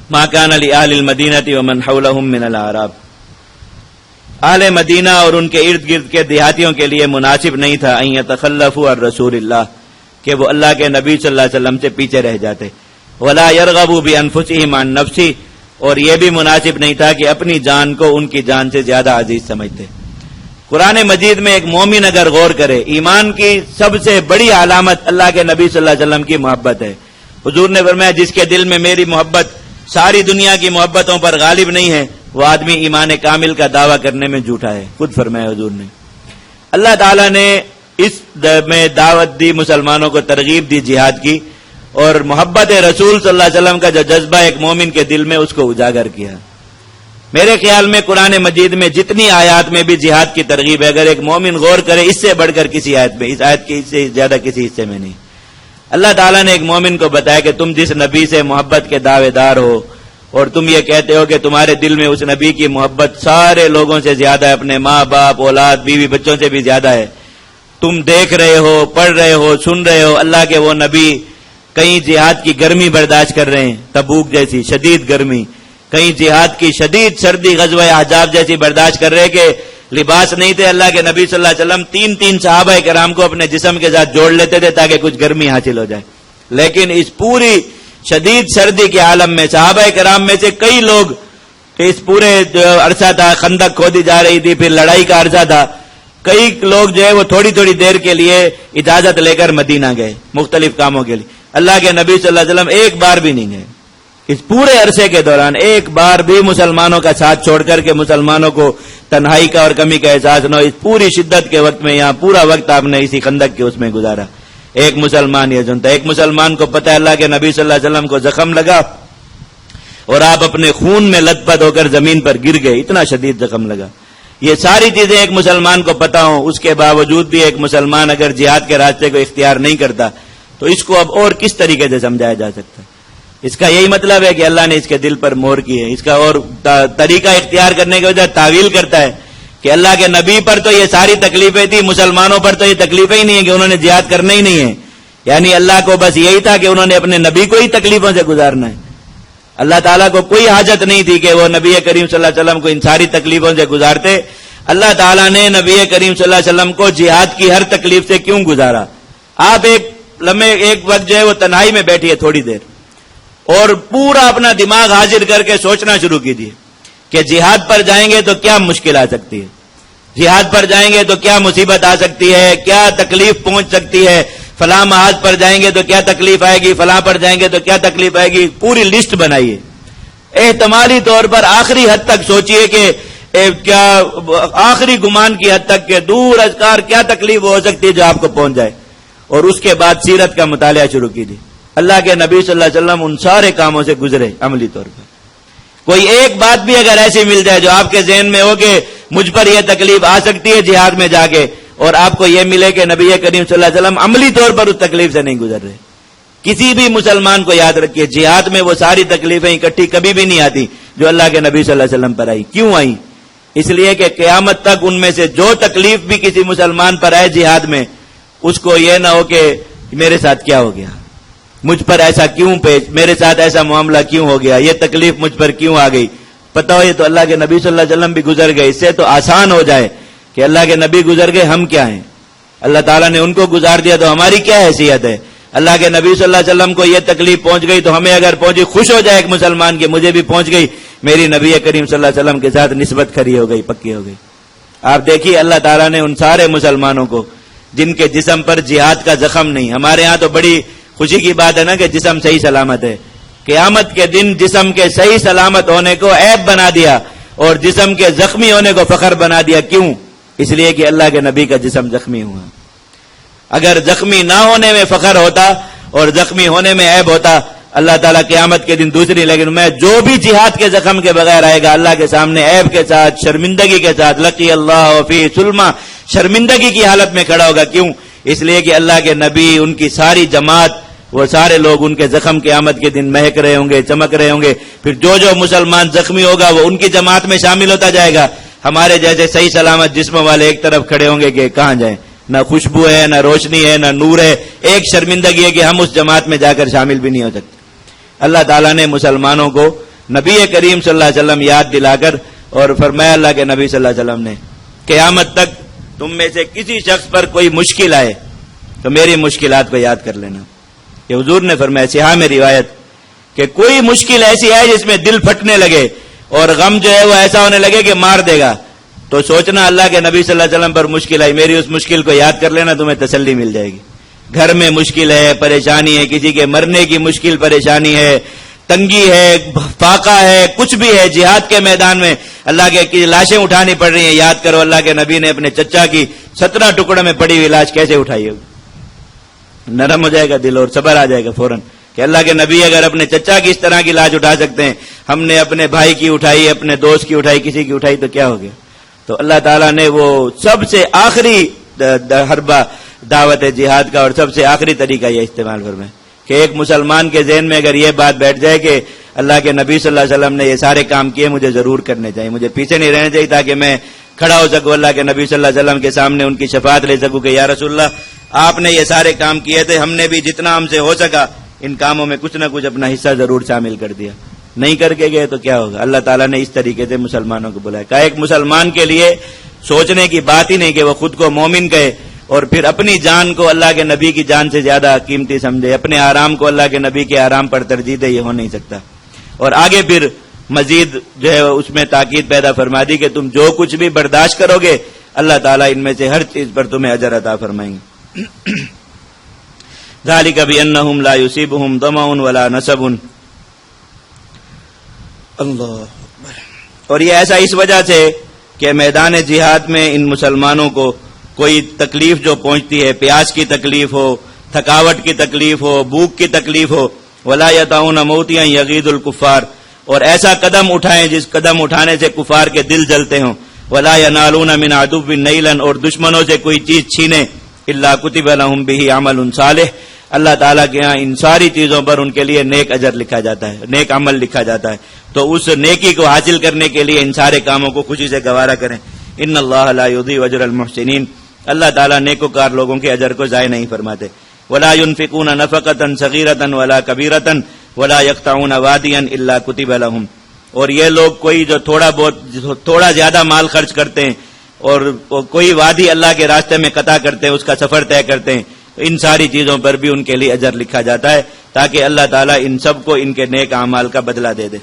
ما کان لأہل المدینۃ ومن حولہم من الاعراب، اہل مدینہ اور ان کے ارد گرد کے دیہاتیوں کے لیے مناسب نہیں تھا ان یتخلفوا عن رسول اللہ، کہ وہ اللہ کے نبی صلی اللہ علیہ وسلم سے پیچھے رہ جاتے، ولا یرغبوا بانفسہم عن نفسہ، اور یہ بھی مناسب نہیں تھا کہ اپنی جان کو ان کی جان سے زیادہ عزیز سمجھتے۔ قرآن مجید میں ایک مومن اگر غور کرے، ایمان کی سب سے بڑی علامت اللہ کے نبی صلی اللہ علیہ وسلم کی محبت ہے۔ حضور نے فرمایا جس کے دل میں میری محبت ساری دنیا کی محبتوں پر غالب نہیں ہے، وہ آدمی ایمان کامل کا دعویٰ کرنے میں جھوٹا ہے، خود فرمایا حضور نے۔ اللہ تعالیٰ نے اس میں دعوت دی، مسلمانوں کو ترغیب دی جہاد کی، اور محبت رسول صلی اللہ علیہ وسلم کا جو جذبہ ایک مومن کے دل میں، اس کو اجاگر کیا۔ میرے خیال میں قرآن مجید میں جتنی آیات میں بھی جہاد کی ترغیب ہے، اگر ایک مومن غور کرے اس سے بڑھ کر کسی آیت میں، اس آیت کی سے زیادہ کسی حصے میں نہیں۔ اللہ تعالیٰ نے ایک مومن کو بتایا کہ تم جس نبی سے محبت کے دعوے دار ہو، اور تم یہ کہتے ہو کہ تمہارے دل میں اس نبی کی محبت سارے لوگوں سے زیادہ ہے، اپنے ماں باپ اولاد بیوی بچوں سے بھی زیادہ ہے، تم دیکھ رہے ہو، پڑھ رہے ہو، سن رہے ہو اللہ کے وہ نبی کہیں جہاد کی گرمی برداشت کر رہے ہیں، تبوک جیسی شدید گرمی، کہیں جہاد کی شدید سردی غزوہ احزاب جیسی برداشت کر رہے کہ لباس نہیں تھے، اللہ کے نبی صلی اللہ علیہ وسلم تین صحابہ کرام کو اپنے جسم کے ساتھ جوڑ لیتے تھے تاکہ کچھ گرمی حاصل ہو جائے۔ لیکن اس پوری شدید سردی کے عالم میں صحابہ کرام میں سے کئی لوگ، اس پورے جو عرصہ تھا خندق کھودی جا رہی تھی، پھر لڑائی کا عرصہ تھا، کئی لوگ جو ہے وہ تھوڑی دیر کے لیے اجازت لے کر مدینہ گئے مختلف کاموں کے لیے، اللہ کے نبی صلی اللہ علیہ وسلم ایک بار بھی نہیں گئے۔ اس پورے عرصے کے دوران ایک بار بھی مسلمانوں کا ساتھ چھوڑ کر کے مسلمانوں کو تنہائی کا اور کمی کا احساس نہ ہو، اس پوری شدت کے وقت میں یہاں پورا وقت آپ نے اسی خندق کے اس میں گزارا۔ ایک مسلمان یہ سنتا، ایک مسلمان کو پتہ ہے اللہ کے نبی صلی اللہ علیہ وسلم کو زخم لگا اور آپ اپنے خون میں لت پت ہو کر زمین پر گر گئے، اتنا شدید زخم لگا۔ یہ ساری چیزیں ایک مسلمان کو پتہ ہوں، اس کے باوجود بھی ایک مسلمان اگر جہاد کے راستے کو اختیار نہیں کرتا تو اس کو اب اور کس طریقے سے سمجھایا جا سکتا ہے؟ اس کا یہی مطلب ہے کہ اللہ نے اس کے دل پر مہر کی ہے۔ اس کا اور طریقہ اختیار کرنے کے وجہ تعویل کرتا ہے کہ اللہ کے نبی پر تو یہ ساری تکلیفیں تھی، مسلمانوں پر تو یہ تکلیفیں ہی نہیں ہیں کہ انہوں نے جہاد کرنا ہی نہیں ہے، یعنی اللہ کو بس یہی تھا کہ انہوں نے اپنے نبی کو ہی تکلیفوں سے گزارنا ہے۔ اللہ تعالیٰ کو کوئی حاجت نہیں تھی کہ وہ نبی کریم صلی اللہ علیہ وسلم کو ان ساری تکلیفوں سے گزارتے۔ اللہ تعالیٰ نے نبی کریم صلی اللہ علیہ وسلم کو جہاد کی ہر تکلیف سے کیوں گزارا؟ آپ ایک وقت جو ہے وہ تنہائی میں بیٹھیے تھوڑی دیر، اور پورا اپنا دماغ حاضر کر کے سوچنا شروع کیجیے کہ جہاد پر جائیں گے تو کیا مشکل آ سکتی ہے، جہاد پر جائیں گے تو کیا مصیبت آ سکتی ہے، کیا تکلیف پہنچ سکتی ہے، فلاں محاذ پر جائیں گے تو کیا تکلیف آئے گی، فلاں پر جائیں گے تو کیا تکلیف آئے گی، پوری لسٹ بنائیے۔ احتمالی طور پر آخری حد تک سوچئے کہ کیا آخری گمان کی حد تک کہ دور ازکار کیا تکلیف ہو سکتی ہے جو آپ کو پہنچ جائے، اور اس کے بعد سیرت کا مطالعہ شروع کیجیے۔ اللہ کے نبی صلی اللہ علیہ وسلم ان سارے کاموں سے گزرے عملی طور پر۔ کوئی ایک بات بھی اگر ایسی مل جائے جو آپ کے ذہن میں ہو کہ مجھ پر یہ تکلیف آ سکتی ہے جہاد میں جا کے، اور آپ کو یہ ملے کہ نبی کریم صلی اللہ علیہ وسلم عملی طور پر اس تکلیف سے نہیں گزر رہے۔ کسی بھی مسلمان کو یاد رکھیے جہاد میں وہ ساری تکلیفیں اکٹھی کبھی بھی نہیں آتی جو اللہ کے نبی صلی اللہ علیہ وسلم پر آئی۔ کیوں آئی؟ اس لیے کہ قیامت تک ان میں سے جو تکلیف بھی کسی مسلمان پر آئے جہاد میں، اس کو یہ نہ ہو کہ میرے ساتھ کیا ہو گیا، مجھ پر ایسا کیوں پیش، میرے ساتھ ایسا معاملہ کیوں ہو گیا، یہ تکلیف مجھ پر کیوں آ گئی۔ پتہ ہو یہ تو اللہ کے نبی صلی اللہ علیہ وسلم بھی گزر گئے، اس سے تو آسان ہو جائے کہ اللہ کے نبی گزر گئے، ہم کیا ہیں؟ اللہ تعالیٰ نے ان کو گزار دیا تو ہماری کیا حیثیت ہے؟ اللہ کے نبی صلی اللہ علیہ وسلم کو یہ تکلیف پہنچ گئی تو ہمیں اگر پہنچی، خوش ہو جائے ایک مسلمان کہ مجھے بھی پہنچ گئی، میری نبی کریم صلی اللہ علیہ وسلم کے ساتھ نسبت کھڑی ہو گئی، پکی ہو گئی۔ آپ دیکھیے اللہ تعالیٰ نے ان سارے مسلمانوں کو جن کے جسم پر جہاد کا زخم نہیں، ہمارے ہاں تو بڑی خوشی کی بات ہے نا کہ جسم صحیح سلامت ہے، قیامت کے دن جسم کے صحیح سلامت ہونے کو عیب بنا دیا اور جسم کے زخمی ہونے کو فخر بنا دیا۔ کیوں؟ اس لیے کہ اللہ کے نبی کا جسم زخمی ہوا۔ اگر زخمی نہ ہونے میں فخر ہوتا اور زخمی ہونے میں عیب ہوتا، اللہ تعالیٰ قیامت کے دن دوسری، لیکن میں جو بھی جہاد کے زخم کے بغیر آئے گا اللہ کے سامنے عیب کے ساتھ، شرمندگی کے ساتھ، لقی اللہ فی سلمہ، شرمندگی کی حالت میں کھڑا ہوگا۔ کیوں؟ اس لیے کہ اللہ کے نبی، ان کی ساری جماعت، وہ سارے لوگ ان کے زخم قیامت کے دن مہک رہے ہوں گے، چمک رہے ہوں گے۔ پھر جو مسلمان زخمی ہوگا وہ ان کی جماعت میں شامل ہوتا جائے گا۔ ہمارے جیسے صحیح سلامت جسم والے ایک طرف کھڑے ہوں گے کہ کہاں جائیں، نہ خوشبو ہے، نہ روشنی ہے، نہ نور ہے، ایک شرمندگی ہے کہ ہم اس جماعت میں جا کر شامل بھی نہیں ہو سکتے۔ اللہ تعالیٰ نے مسلمانوں کو نبی کریم صلی اللہ علیہ وسلم یاد دلا کر اور فرمایا اللہ کے نبی صلی اللہ علیہ وسلم نے قیامت تک تم میں سے کسی شخص پر کوئی مشکل آئے تو میری مشکلات کو یاد کر لینا. یہ حضور نے فرمایا صحیح میں روایت کہ کوئی مشکل ایسی ہے جس میں دل پھٹنے لگے اور غم جو ہے وہ ایسا ہونے لگے کہ مار دے گا تو سوچنا اللہ کے نبی صلی اللہ علیہ وسلم پر مشکل آئی, میری اس مشکل کو یاد کر لینا, تمہیں تسلی مل جائے گی. گھر میں مشکل ہے, پریشانی ہے, کسی کے مرنے کی مشکل پریشانی ہے, تنگی ہے, فاقہ ہے, کچھ بھی ہے, جہاد کے میدان میں اللہ کے لاشیں اٹھانی پڑ رہی ہیں, یاد کرو اللہ کے نبی نے اپنے چچا کی 17 ٹکڑوں میں پڑی ہوئی لاش کیسے اٹھائی ہوگی. نرم ہو جائے گا دل اور صبر آ جائے گا فوراً کہ اللہ کے نبی اگر اپنے چچا کی اس طرح کی لاش اٹھا سکتے ہیں, ہم نے اپنے بھائی کی اٹھائی, اپنے دوست کی اٹھائی, کسی کی اٹھائی تو کیا ہو گیا. تو اللہ تعالیٰ نے وہ سب سے آخری حربہ دعوت جہاد کا اور سب سے آخری طریقہ یہ استعمال فرمائے کہ ایک مسلمان کے ذہن میں اگر یہ بات بیٹھ جائے کہ اللہ کے نبی صلی اللہ علیہ وسلم نے یہ سارے کام کیے, مجھے ضرور کرنے چاہیے, مجھے پیچھے نہیں رہنا چاہیے تاکہ میں کھڑا ہو سکوں اللہ کے نبی صلی اللہ علیہ وسلم کے سامنے ان کی شفاعت لے سکوں کہ یا رسول اللہ آپ نے یہ سارے کام کیے تھے, ہم نے بھی جتنا ہم سے ہو سکا ان کاموں میں کچھ نہ کچھ اپنا حصہ ضرور شامل کر دیا. نہیں کر کے گئے تو کیا ہوگا. اللہ تعالیٰ نے اس طریقے سے مسلمانوں کو بلایا. کہا ایک مسلمان کے لیے سوچنے کی بات ہی نہیں کہ وہ خود کو مومن کہے اور پھر اپنی جان کو اللہ کے نبی کی جان سے زیادہ قیمتی سمجھے, اپنے آرام کو اللہ کے نبی کے آرام پر ترجیح دے, یہ ہو نہیں سکتا. اور آگے پھر مزید جو ہے اس میں تاکید پیدا فرما دی کہ تم جو کچھ بھی برداشت کرو گے اللہ تعالیٰ ان میں سے ہر چیز پر تمہیں اجر عطا فرمائیں گے. ذالک بانہم لا یصیبہم ظمأ ولا نصب. اللہ اکبر. اور یہ ایسا اس وجہ سے کہ میدان جہاد میں ان مسلمانوں کو کوئی تکلیف جو پہنچتی ہے, پیاس کی تکلیف ہو, تھکاوٹ کی تکلیف ہو, بھوک کی تکلیف ہو, ولا یطعون موطئا یغیظ الکفار, اور ایسا قدم اٹھائیں جس قدم اٹھانے سے کفار کے دل جلتے ہوں, ولا ینالون من عدو نیلا, اور دشمنوں سے کوئی چیز چھینے, الا کتب لهم به عمل صالح, اللہ تعالیٰ کے ہاں ان ساری چیزوں پر ان کے لیے نیک اجر لکھا جاتا ہے, نیک عمل لکھا جاتا ہے. تو اس نیکی کو حاصل کرنے کے لیے ان سارے کاموں کو خوشی سے گوارا کریں. ان اللہ لا یضیع اجر المحسنین, اللہ تعالیٰ نیکوکار لوگوں کے اجر کو ضائع نہیں فرماتے. ولا ينفقون نفقة صغيرة ولا كبيرة ولا يقطعون واديا الا كتب لهم, اور یہ لوگ کوئی جو تھوڑا زیادہ مال خرچ کرتے ہیں اور کوئی وادی اللہ کے راستے میں قطع کرتے ہیں, اس کا سفر طے کرتے ہیں, ان ساری چیزوں پر بھی ان کے لیے اجر لکھا جاتا ہے تاکہ اللہ تعالیٰ ان سب کو ان کے نیک اعمال کا بدلہ دے دے.